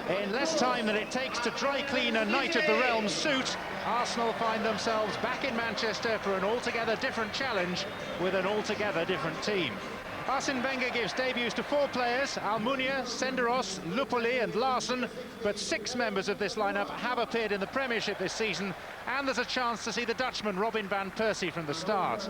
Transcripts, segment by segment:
In less time than it takes to dry clean a Knight of the Realm suit, Arsenal find themselves back in Manchester for an altogether different challenge with an altogether different team. Arsene Wenger gives debuts to 4 players, Almunia, Senderos, Lupoli and Larsson, but 6 members of this lineup have appeared in the Premiership this season, and there's a chance to see the Dutchman Robin van Persie from the start.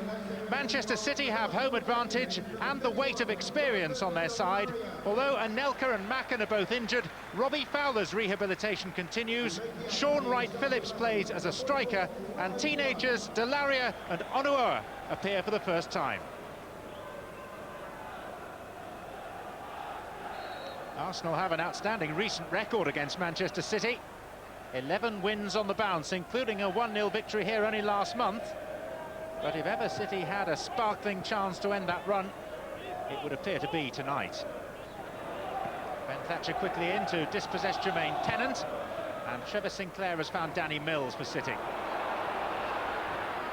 Manchester City have home advantage and the weight of experience on their side. Although Anelka and Macken are both injured, Robbie Fowler's rehabilitation continues, Sean Wright-Phillips plays as a striker, and teenagers Delaria and Onuoha appear for the first time. Arsenal have an outstanding recent record against Manchester City. 11 wins on the bounce, including a 1-0 victory here only last month. But if ever City had a sparkling chance to end that run, it would appear to be tonight. Ben Thatcher quickly in to dispossess Jermaine Tennant, and Trevor Sinclair has found Danny Mills for City.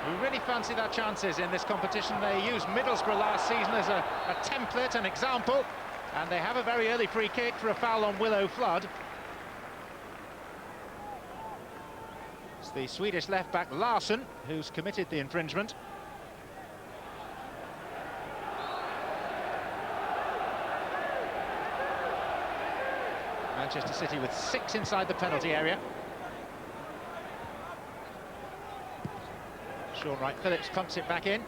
Who really fancy their chances in this competition. They used Middlesbrough last season as a template, an example. And they have a very early free kick for a foul on Willow Flood. It's the Swedish left-back Larsson who's committed the infringement. Manchester City with 6 inside the penalty area. Sean Wright-Phillips pumps it back in.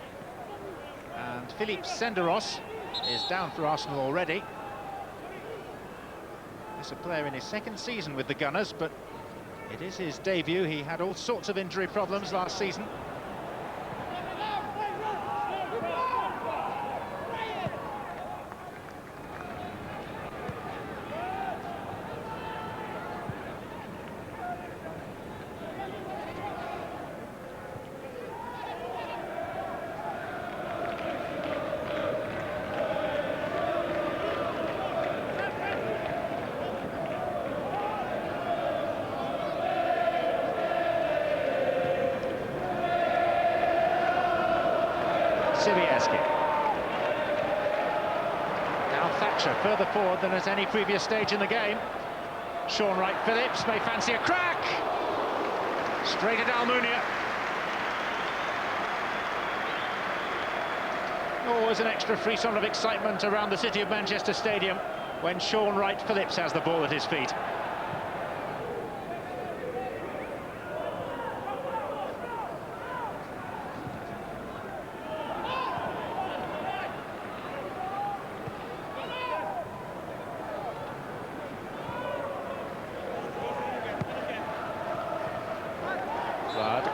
And Philippe Senderos is down for Arsenal already. He's a player in his 2nd season with the Gunners, but it is his debut. He had all sorts of injury problems last season. Now Thatcher further forward than at any previous stage in the game. Sean Wright-Phillips may fancy a crack. Straight at Almunia. Always an extra frisson of excitement around the City of Manchester Stadium when Sean Wright-Phillips has the ball at his feet.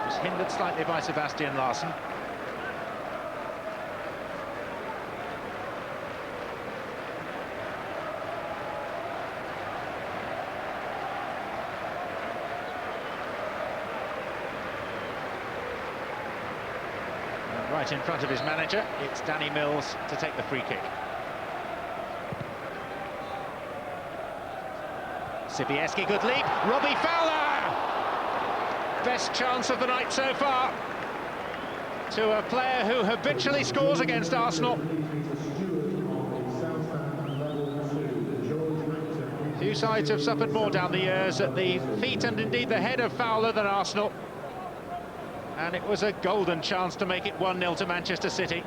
Was hindered slightly by Sebastian Larsson. And right in front of his manager, it's Danny Mills to take the free kick. Sibieski, good leap. Robbie Fowler! Best chance of the night so far to a player who habitually scores against Arsenal. Two sides have suffered more down the years at the feet and indeed the head of Fowler than Arsenal. And it was a golden chance to make it 1-0 to Manchester City.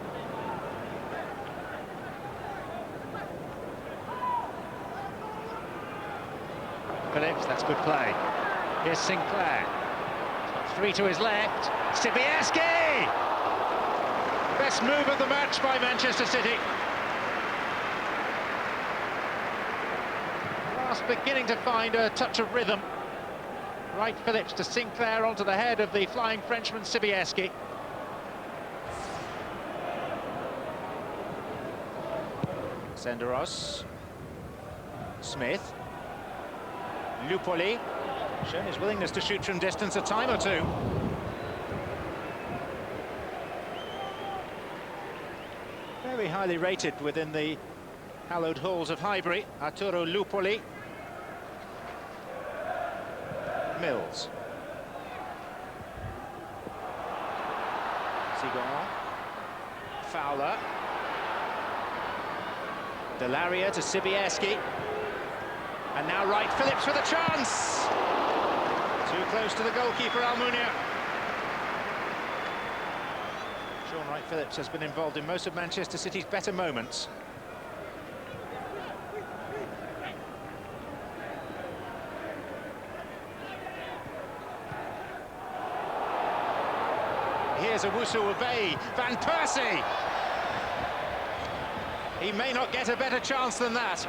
Phillips, that's good play. Here's Sinclair. 3 to his left. Sibieski! Best move of the match by Manchester City. Last beginning to find a touch of rhythm. Wright-Phillips to Sinclair onto the head of the flying Frenchman Sibieski. Senderos. Smith. Lupoli. Shown his willingness to shoot from distance a time or two. Very highly rated within the hallowed halls of Highbury, Arturo Lupoli. Mills. Sigon. Fowler. Delaria to Sibieski. And now Wright Phillips with a chance. Too close to the goalkeeper, Almunia. Sean Wright Phillips has been involved in most of Manchester City's better moments. Here's Owusu-Obey, Van Persie! He may not get a better chance than that.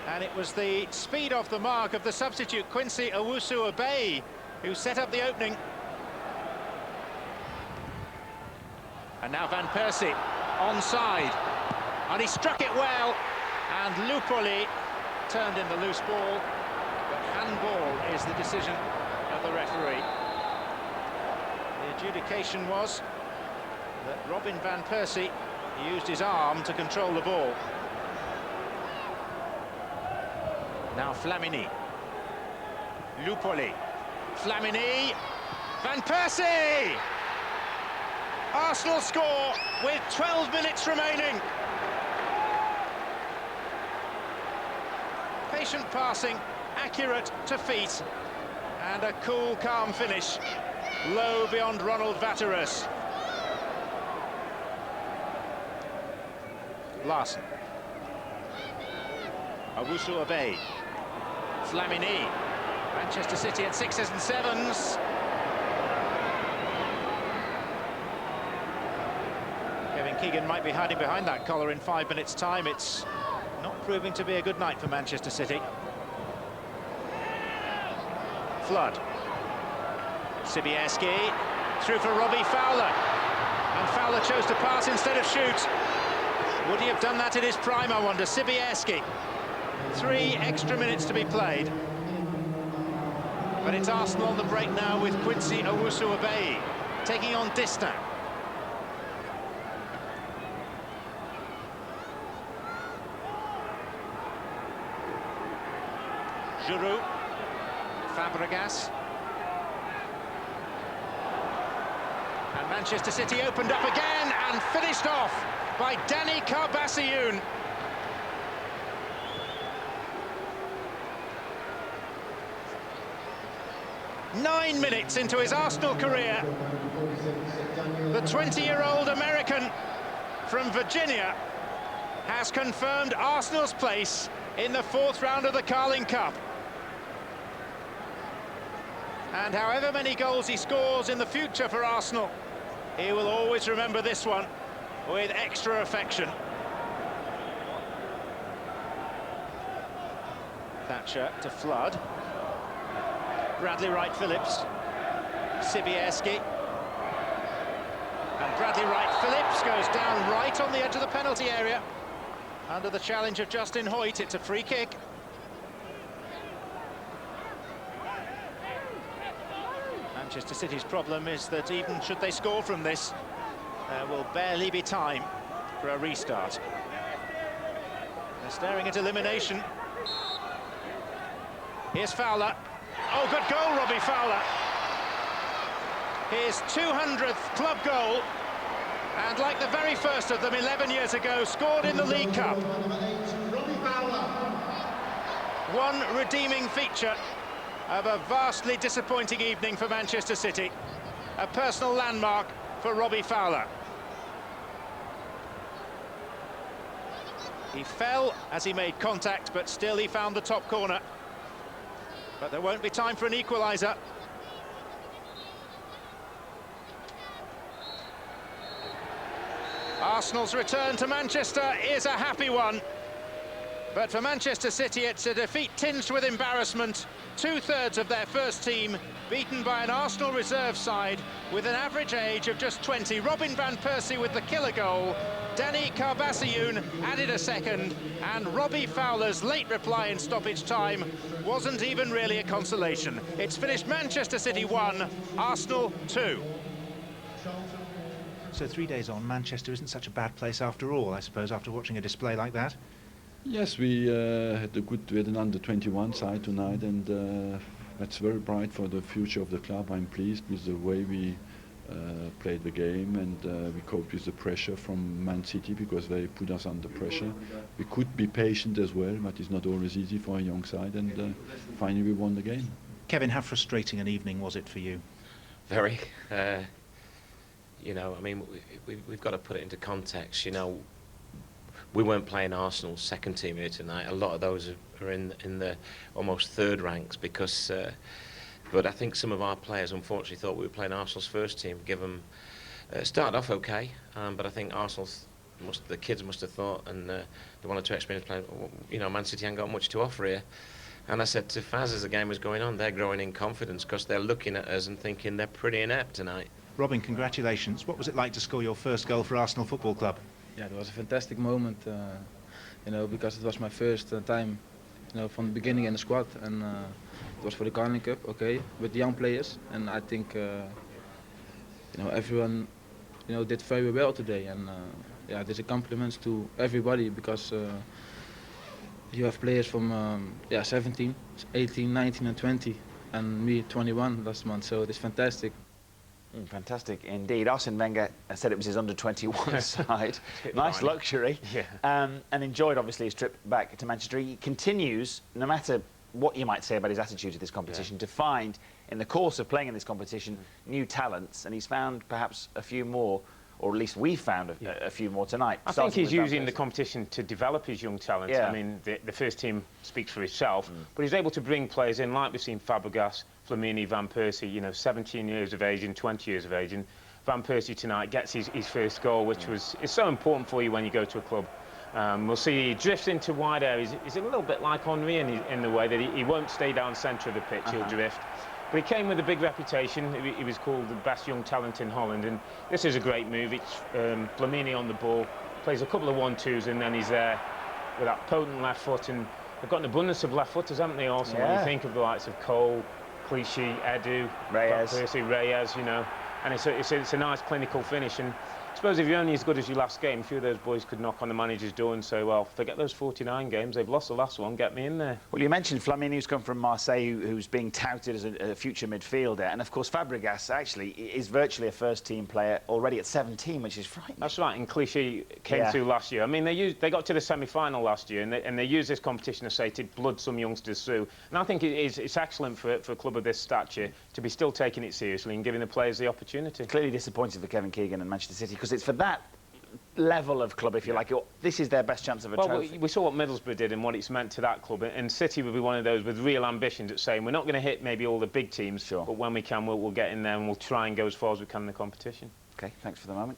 And it was the speed off the mark of the substitute, Quincy Owusu-Obey, who set up the opening. And now Van Persie, onside. And he struck it well. And Lupoli turned in the loose ball. But handball is the decision of the referee. The adjudication was that Robin Van Persie used his arm to control the ball. Now Flamini. Lupoli. Flamini. Van Persie! Arsenal score with 12 minutes remaining. Patient passing, accurate to feet, and a cool, calm finish. Low beyond Ronald Vaterus. Larson. Owusu-Obey. Flamini. Manchester City at 6s and 7s. Kevin Keegan might be hiding behind that collar in 5 minutes' time. It's not proving to be a good night for Manchester City. Flood. Sibierski. Through for Robbie Fowler. And Fowler chose to pass instead of shoot. Would he have done that in his prime, I wonder? Sibierski. 3 extra minutes to be played. But it's Arsenal on the break now with Quincy Owusu-Obey taking on Distin. Giroud. Fabregas. And Manchester City opened up again and finished off by Danny Carbassiyoun. Nine minutes into his Arsenal career, the 20-year-old American from Virginia has confirmed Arsenal's place in the 4th round of the Carling Cup. And however many goals he scores in the future for Arsenal, he will always remember this one with extra affection. Thatcher to Flood. Bradley Wright Phillips. Sibierski. And Bradley Wright Phillips goes down right on the edge of the penalty area. Under the challenge of Justin Hoyt, it's a free kick. Manchester City's problem is that even should they score from this, there will barely be time for a restart. They're staring at elimination. Here's Fowler. Oh, good goal, Robbie Fowler. His 200th club goal, and like the very first of them 11 years ago, scored in the League Cup. One redeeming feature of a vastly disappointing evening for Manchester City. A personal landmark for Robbie Fowler. He fell as he made contact, but still he found the top corner. But there won't be time for an equaliser. Arsenal's return to Manchester is a happy one. But for Manchester City, it's a defeat tinged with embarrassment. 2/3 of their first team beaten by an Arsenal reserve side with an average age of just 20. Robin Van Persie with the killer goal. Danny Carbassiyoun added a second. And Robbie Fowler's late reply in stoppage time wasn't even really a consolation. It's finished Manchester City 1, Arsenal 2. So 3 days on, Manchester isn't such a bad place after all, I suppose, after watching a display like that. Yes, we had an under-21 side tonight, and that's very bright for the future of the club. I'm pleased with the way we played the game, and we coped with the pressure from Man City because they put us under pressure. We could be patient as well, but it's not always easy for a young side, and finally we won the game. Kevin, how frustrating an evening was it for you? Very. You know, I mean, we've got to put it into context. You know, we weren't playing Arsenal's second team here tonight. A lot of those are in the almost third ranks because. But I think some of our players, unfortunately, thought we were playing Arsenal's first team. Give them started off okay, but I think the kids must have thought, and they wanted to experience playing. You know, Man City ain't got much to offer here. And I said to Faz as the game was going on, they're growing in confidence because they're looking at us and thinking they're pretty inept tonight. Robin, congratulations. What was it like to score your first goal for Arsenal Football Club? Yeah, it was a fantastic moment, you know, because it was my first time, you know, from the beginning in the squad, and it was for the Carling Cup, okay, with the young players, and I think, you know, everyone, you know, did very well today, and yeah, these are compliments to everybody because you have players from 17, 18, 19 and 20, and me 21 last month, so it's fantastic. Fantastic indeed. Arsene Wenger said it was his under-21 side. Nice luxury. Yeah. And enjoyed, obviously, his trip back to Manchester. He continues, no matter what you might say about his attitude to this competition, to find, in the course of playing in this competition, new talents. And he's found perhaps a few more, or at least we found a few more tonight. I think he's using the competition to develop his young talent. Yeah. I mean, the first team speaks for itself, but he's able to bring players in, like we've seen Fabregas, Flamini, Van Persie, you know, 17 years of age and 20 years of age. And Van Persie tonight gets his first goal, which is so important for you when you go to a club. We'll see he drifts into wide areas. He's a little bit like Henry in the way that he won't stay down centre of the pitch, he'll drift. But he came with a big reputation. He was called the best young talent in Holland, and this is a great move. It's Flamini on the ball, plays a couple of 1-2s, and then he's there with that potent left foot. And they've got an abundance of left footers, haven't they? Also, when you think of the likes of Cole, Clichy, Edu, Reyes, you know, and it's a nice clinical finish. And I suppose if you're only as good as your last game, a few of those boys could knock on the manager's door and say, well, forget those 49 games, they've lost the last one, get me in there. Well, you mentioned Flamini, who's come from Marseille, who's being touted as a future midfielder. And, of course, Fabregas, actually, is virtually a first-team player already at 17, which is frightening. That's right, and Clichy came through last year. I mean, they got to the semi-final last year, and they used this competition, to say, to blood some youngsters through. And I think it's excellent for a club of this stature to be still taking it seriously and giving the players the opportunity. Clearly disappointed for Kevin Keegan and Manchester City, because it's for that level of club, if you like, this is their best chance of a trophy. We saw what Middlesbrough did and what it's meant to that club, and City will be one of those with real ambitions at saying we're not going to hit maybe all the big teams, but when we can, we'll get in there and we'll try and go as far as we can in the competition. OK, thanks for the moment.